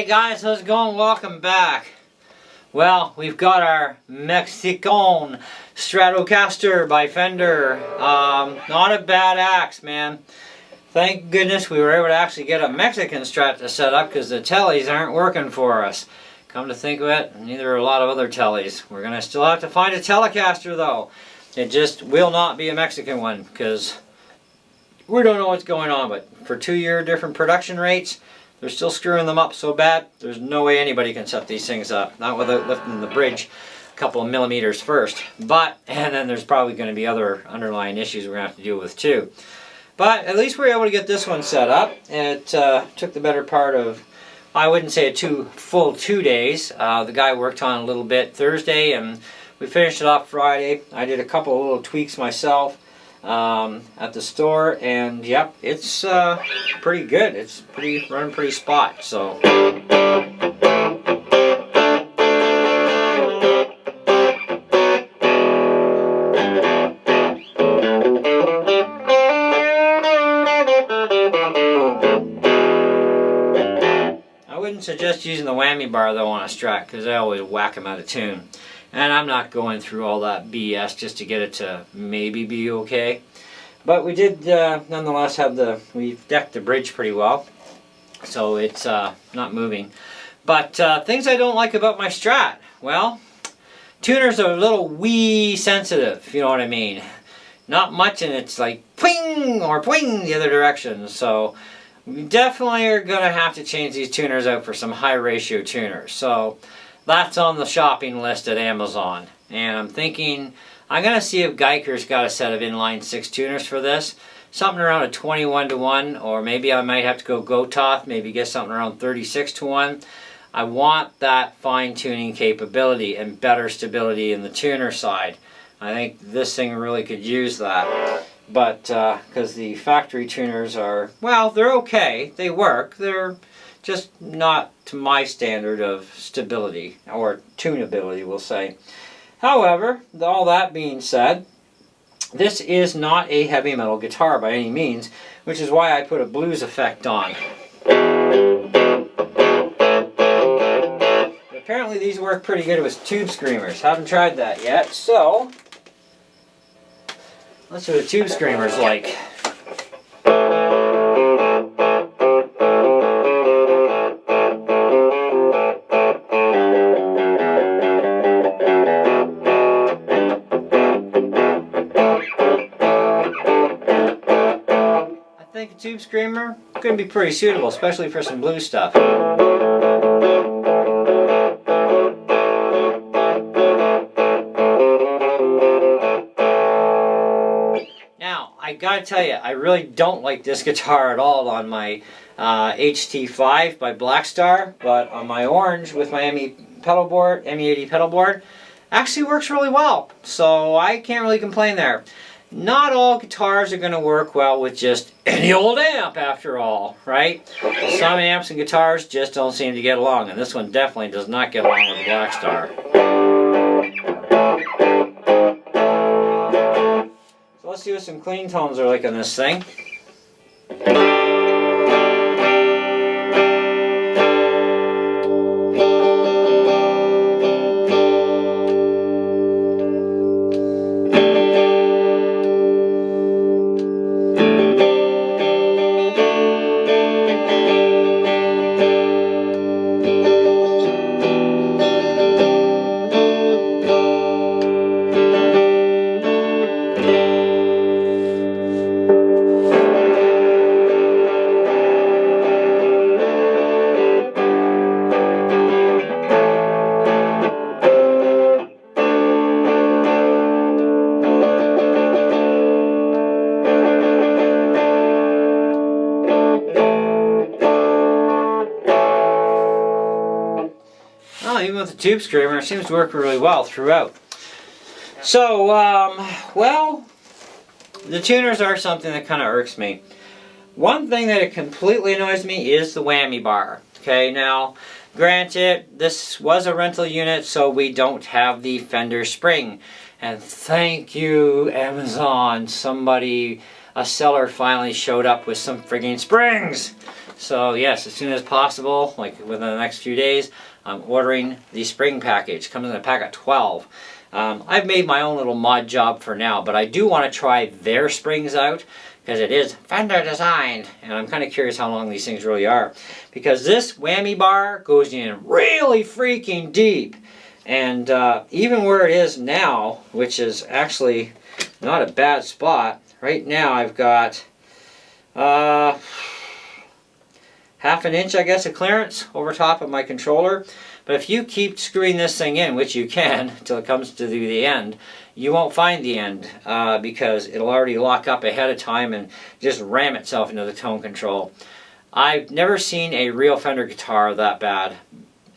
Hey guys, how's it going? Welcome back. Well, we've got our Mexican Stratocaster by Fender. Not a bad axe, man. Thank goodness we were able to actually get a Mexican Strat to set up because the tellies aren't working for us. Come to think of it, neither are a lot of other tellies. We're going to still have to find a Telecaster though. It just will not be a Mexican one because we don't know what's going on. But for 2-year different production rates, they're still screwing them up so bad, there's no way anybody can set these things up. Not without lifting the bridge a couple of millimeters first. And then there's probably going to be other underlying issues we're going to have to deal with too. But at least we were able to get this one set up. It took the better part of, I wouldn't say a full 2 days. The guy worked on it a little bit Thursday and we finished it off Friday. I did a couple of little tweaks myself at the store, and yep, it's pretty good. It's running pretty spot. So I wouldn't suggest using the whammy bar though on a Strat because I always whack them out of tune. And I'm not going through all that BS just to get it to maybe be okay. But we did nonetheless we've decked the bridge pretty well. So it's not moving. But things I don't like about my Strat. Well, tuners are a little wee sensitive, if you know what I mean. Not much, and it's like ping or pwing the other direction. So we definitely are going to have to change these tuners out for some high ratio tuners. So that's on the shopping list at Amazon. And I'm thinking, I'm going to see if Geiger's got a set of inline 6 tuners for this. Something around a 21-to-1, or maybe I might have to go Gototh, maybe get something around 36-to-1. I want that fine-tuning capability and better stability in the tuner side. I think this thing really could use that. But, because the factory tuners are, well, they're okay. They work. They're just not to my standard of stability, or tunability, we'll say. However, all that being said, this is not a heavy metal guitar by any means, which is why I put a blues effect on. But apparently these work pretty good with tube screamers. Haven't tried that yet, so let's see what a tube screamer's like. I think a tube screamer could be pretty suitable, especially for some blues stuff. Now, I gotta tell you, I really don't like this guitar at all on my HT5 by Blackstar, but on my orange with my ME pedal board, ME80 pedal board, actually works really well. So I can't really complain there. Not all guitars are going to work well with just any old amp after all, right? Some amps and guitars just don't seem to get along, and this one definitely does not get along with the Blackstar. So let's see what some clean tones are like on this thing. Even with the tube screamer, it seems to work really well throughout. So, well, the tuners are something that kind of irks me. One thing that it completely annoys me is the whammy bar. Okay, now, granted, this was a rental unit, so we don't have the Fender spring. And thank you, Amazon. Somebody, a seller finally showed up with some frigging springs. So yes, as soon as possible, like within the next few days, I'm ordering the spring package. Comes in a pack of 12. I've made my own little mod job for now, but I do want to try their springs out because it is Fender designed, and I'm kind of curious how long these things really are, because this whammy bar goes in really freaking deep, and even where it is now, which is actually not a bad spot, right now I've got half an inch, I guess, of clearance over top of my controller. But if you keep screwing this thing in, which you can until it comes to the end, you won't find the end because it'll already lock up ahead of time and just ram itself into the tone control. I've never seen a real Fender guitar that bad,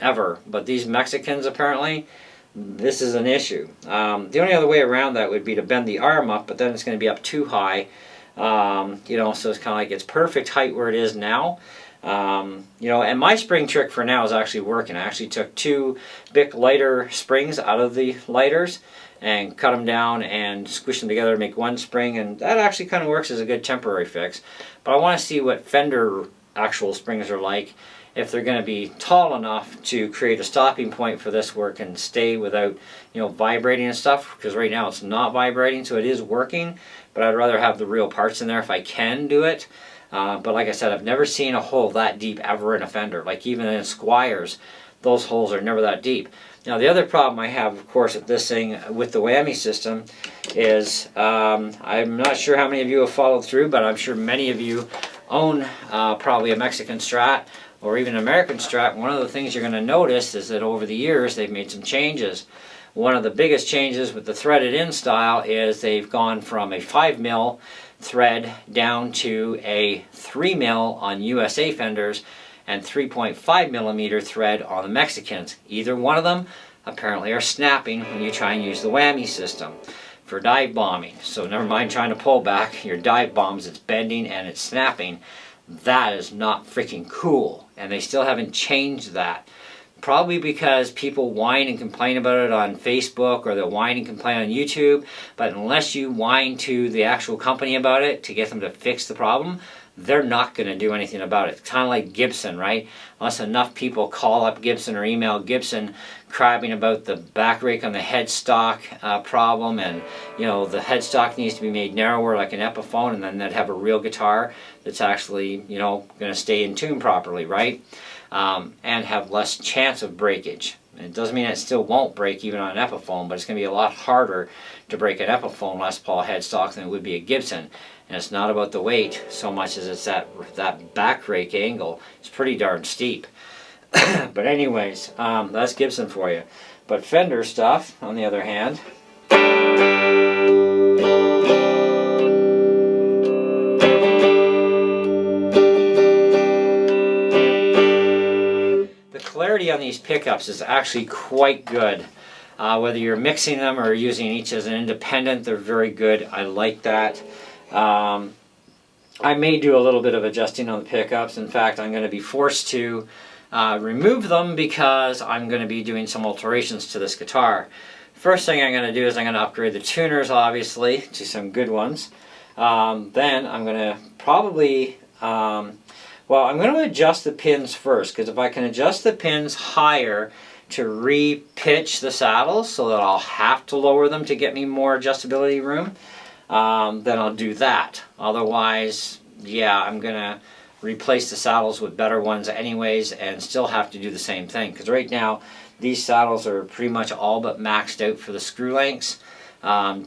ever. But these Mexicans, apparently, this is an issue. The only other way around that would be to bend the arm up, but then it's going to be up too high. You know, so it's kind of like it's perfect height where it is now. You know, and my spring trick for now is actually working. I actually took 2 Bic lighter springs out of the lighters and cut them down and squish them together to make one spring, and that actually kind of works as a good temporary fix. But I want to see what Fender actual springs are like, if they're going to be tall enough to create a stopping point for this work and stay without, you know, vibrating and stuff, because right now it's not vibrating, so it is working, but I'd rather have the real parts in there if I can do it. But like I said, I've never seen a hole that deep ever in a Fender. Like even in Squires, those holes are never that deep. Now the other problem I have, of course, with this thing, with the whammy system, is I'm not sure how many of you have followed through, but I'm sure many of you own probably a Mexican Strat or even an American Strat. One of the things you're going to notice is that over the years they've made some changes. One of the biggest changes with the threaded in style is they've gone from a 5mm thread down to a 3mm on USA Fenders and 3.5mm thread on the Mexicans. Either one of them apparently are snapping when you try and use the whammy system for dive bombing. So never mind trying to pull back your dive bombs, it's bending and it's snapping. That is not freaking cool, and they still haven't changed that. Probably because people whine and complain about it on Facebook, or they'll whine and complain on YouTube, but unless you whine to the actual company about it to get them to fix the problem, they're not going to do anything about it. It's kind of like Gibson, right? Unless enough people call up Gibson or email Gibson crabbing about the back rake on the headstock problem, and you know, the headstock needs to be made narrower like an Epiphone, and then they'd have a real guitar that's actually, you know, going to stay in tune properly, right? And have less chance of breakage. And it doesn't mean it still won't break even on an Epiphone, but it's going to be a lot harder to break an Epiphone Les Paul headstock than it would be a Gibson. And it's not about the weight so much as it's that back rake angle. It's pretty darn steep. But anyways, that's Gibson for you. But Fender stuff, on the other hand, clarity on these pickups is actually quite good. Whether you're mixing them or using each as an independent, they're very good. I like that. I may do a little bit of adjusting on the pickups. In fact, I'm going to be forced to remove them because I'm going to be doing some alterations to this guitar. First thing I'm going to do is I'm going to upgrade the tuners, obviously, to some good ones. Then I'm going to probably well, I'm going to adjust the pins first, because if I can adjust the pins higher to re-pitch the saddles so that I'll have to lower them to get me more adjustability room, then I'll do that. Otherwise, yeah, I'm going to replace the saddles with better ones anyways and still have to do the same thing. Because right now, these saddles are pretty much all but maxed out for the screw lengths,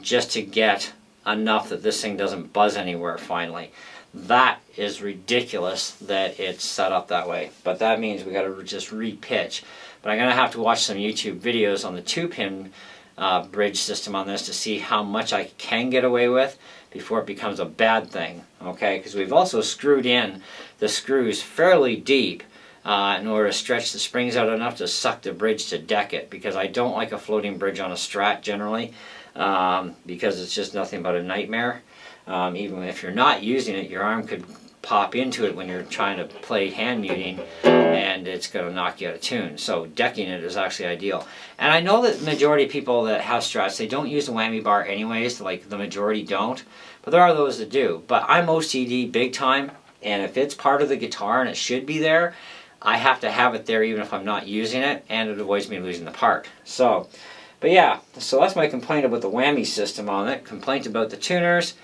just to get enough that this thing doesn't buzz anywhere finally. That is ridiculous that it's set up that way, but that means we got to just re-pitch. But I'm going to have to watch some YouTube videos on the 2-pin bridge system on this to see how much I can get away with before it becomes a bad thing. Okay, because we've also screwed in the screws fairly deep in order to stretch the springs out enough to suck the bridge to deck it, because I don't like a floating bridge on a Strat generally, because it's just nothing but a nightmare. Even if you're not using it, your arm could pop into it when you're trying to play hand muting, and it's going to knock you out of tune. So decking it is actually ideal. And I know that the majority of people that have Strats, they don't use the whammy bar anyways, like the majority don't, but there are those that do. But I'm OCD big time, and if it's part of the guitar and it should be there, I have to have it there even if I'm not using it, and it avoids me losing the part. So, but yeah, so that's my complaint about the whammy system on it. Complaint about the tuners.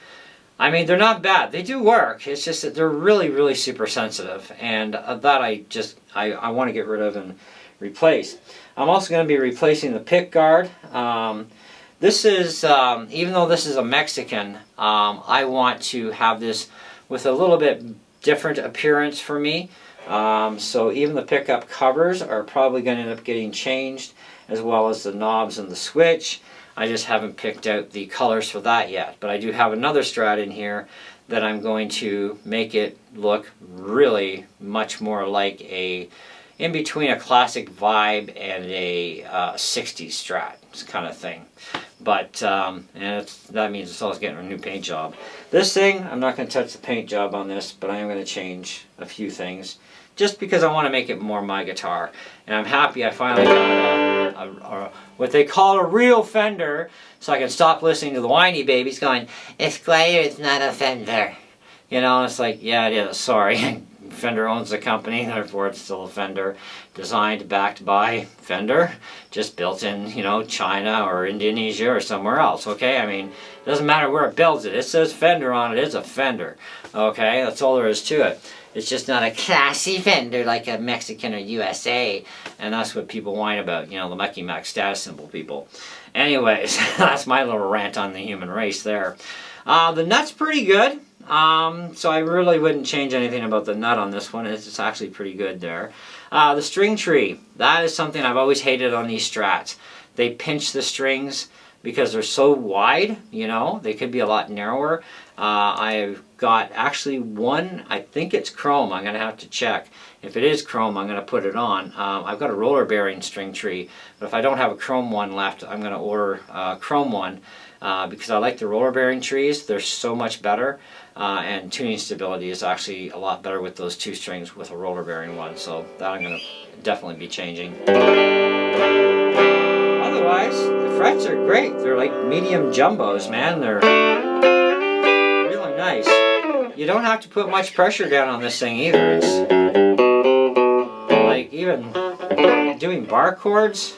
I mean, they're not bad. They do work. It's just that they're really, really super sensitive, and that I want to get rid of and replace. I'm also going to be replacing the pick guard. This is, even though this is a Mexican, I want to have this with a little bit different appearance for me. So even the pickup covers are probably going to end up getting changed, as well as the knobs and the switch. I just haven't picked out the colors for that yet. But I do have another Strat in here that I'm going to make it look really much more like a, in between a classic vibe and a 60s Strat kind of thing. But that means it's always getting a new paint job. This thing, I'm not going to touch the paint job on this, but I am going to change a few things, just because I want to make it more my guitar. And I'm happy I finally got what they call a real Fender, so I can stop listening to the whiny babies going, "It's clear it's not a Fender." You know, and it's like, yeah, it is, sorry. Fender owns the company, therefore it's still a Fender. Designed, backed by Fender, just built in, you know, China or Indonesia or somewhere else, okay? I mean, it doesn't matter where it builds it. It says Fender on it, it's a Fender, okay? That's all there is to it. It's just not a classy Fender like a Mexican or USA, and that's what people whine about, you know, the Mucky Mac status symbol people. Anyways, that's my little rant on the human race there. The nut's pretty good. So I really wouldn't change anything about the nut on this one. It's actually pretty good there. The string tree, that is something I've always hated on these Strats. They pinch the strings because they're so wide, you know, they could be a lot narrower. I've got actually one, I think it's chrome, I'm going to have to check. If it is chrome, I'm going to put it on. I've got a roller bearing string tree, but if I don't have a chrome one left, I'm going to order a chrome one. Because I like the roller bearing trees, they're so much better, and tuning stability is actually a lot better with those two strings with a roller bearing one, so that I'm going to definitely be changing. Otherwise, the frets are great. They're like medium jumbos, man. They're really nice. You don't have to put much pressure down on this thing either. It's like even doing bar chords,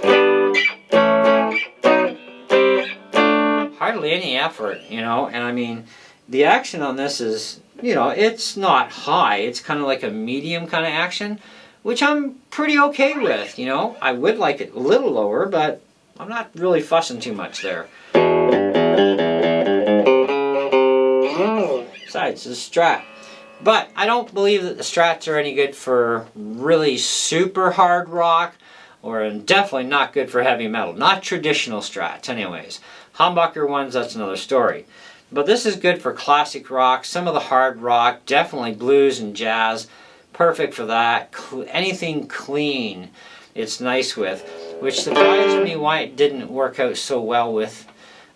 hardly any effort, you know. And I mean, the action on this is, you know, it's not high. It's kind of like a medium kind of action, which I'm pretty okay with, you know. I would like it a little lower, but I'm not really fussing too much there. Besides, it's a Strat. But I don't believe that the Strats are any good for really super hard rock, or definitely not good for heavy metal. Not traditional Strats anyways. Humbucker ones, that's another story. But this is good for classic rock, some of the hard rock, definitely blues and jazz. Perfect for that. Anything clean, it's nice with. Which surprised me why it didn't work out so well with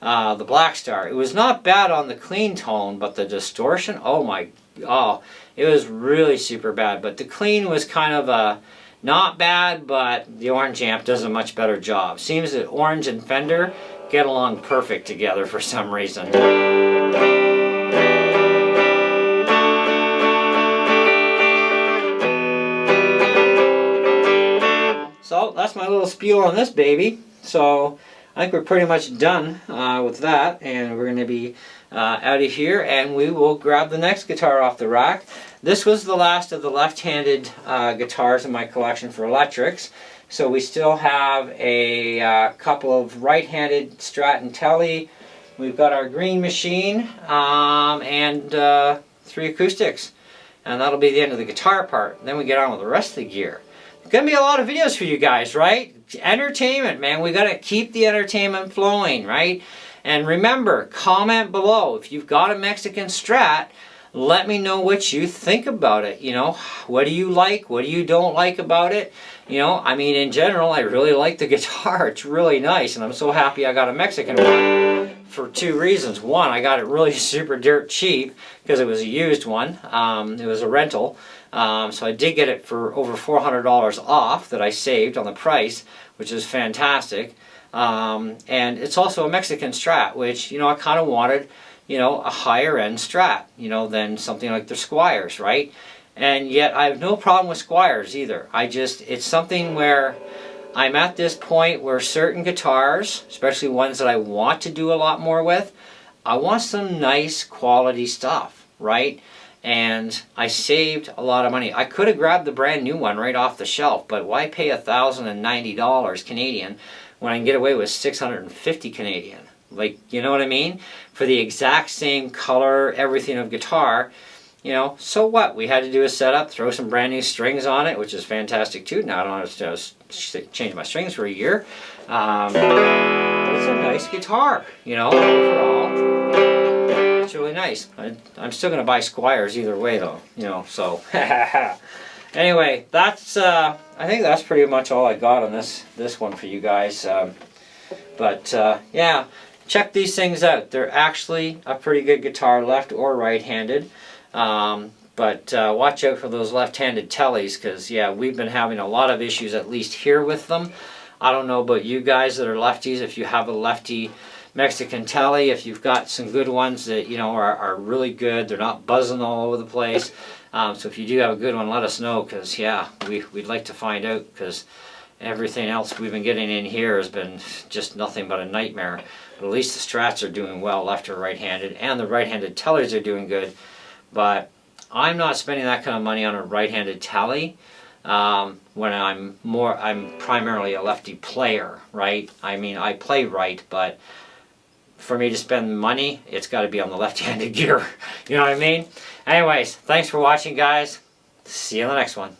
the Black Star. It was not bad on the clean tone, but the distortion, oh, it was really super bad. But the clean was kind of not bad, but the orange amp does a much better job. Seems that orange and Fender get along perfect together for some reason. So that's my little spiel on this baby. So I think we're pretty much done with that, and we're going to be out of here, and we will grab the next guitar off the rack. This was the last of the left-handed guitars in my collection for electrics. So we still have a couple of right-handed Strat and Telly. We've got our Green Machine and 3 acoustics. And that'll be the end of the guitar part. Then we get on with the rest of the gear. There's going to be a lot of videos for you guys, right? Entertainment, man. We got to keep the entertainment flowing, right? And remember, comment below. If you've got a Mexican Strat, let me know what you think about it. You know, what do you like? What do you don't like about it? You know, I mean, in general, I really like the guitar. It's really nice, and I'm so happy I got a Mexican one for 2 reasons. One, I got it really super dirt cheap because it was a used one. It was a rental. So I did get it for over $400 off that I saved on the price, which is fantastic. And it's also a Mexican Strat, which, you know, I kind of wanted, you know, a higher end Strat, you know, than something like the Squiers, right? And yet I have no problem with Squiers either. It's something where I'm at this point where certain guitars, especially ones that I want to do a lot more with, I want some nice quality stuff, right? And I saved a lot of money. I could have grabbed the brand new one right off the shelf, but why pay $1,090 Canadian when I can get away with 650 Canadian? Like, you know what I mean? For the exact same color, everything of guitar, you know, so what? We had to do a setup, throw some brand new strings on it, which is fantastic too. Now I don't have to change my strings for a year. But it's a nice guitar, you know, overall. It's really nice. I'm still going to buy Squiers either way though, you know, so. Anyway, that's, I think that's pretty much all I got on this one for you guys. Yeah, check these things out. They're actually a pretty good guitar, left or right-handed. Watch out for those left-handed tellies, because yeah, we've been having a lot of issues, at least here, with them. I don't know about you guys that are lefties, if you have a lefty Mexican telly, if you've got some good ones that, you know, are really good, they're not buzzing all over the place. So if you do have a good one, let us know, because yeah, we'd like to find out, because everything else we've been getting in here has been just nothing but a nightmare. But at least the Strats are doing well, left or right-handed, and the right-handed tellers are doing good. But I'm not spending that kind of money on a right-handed telly when I'm primarily a lefty player, right? I mean, I play right, but for me to spend money, it's got to be on the left-handed gear. You know what I mean? Anyways, thanks for watching, guys. See you in the next one.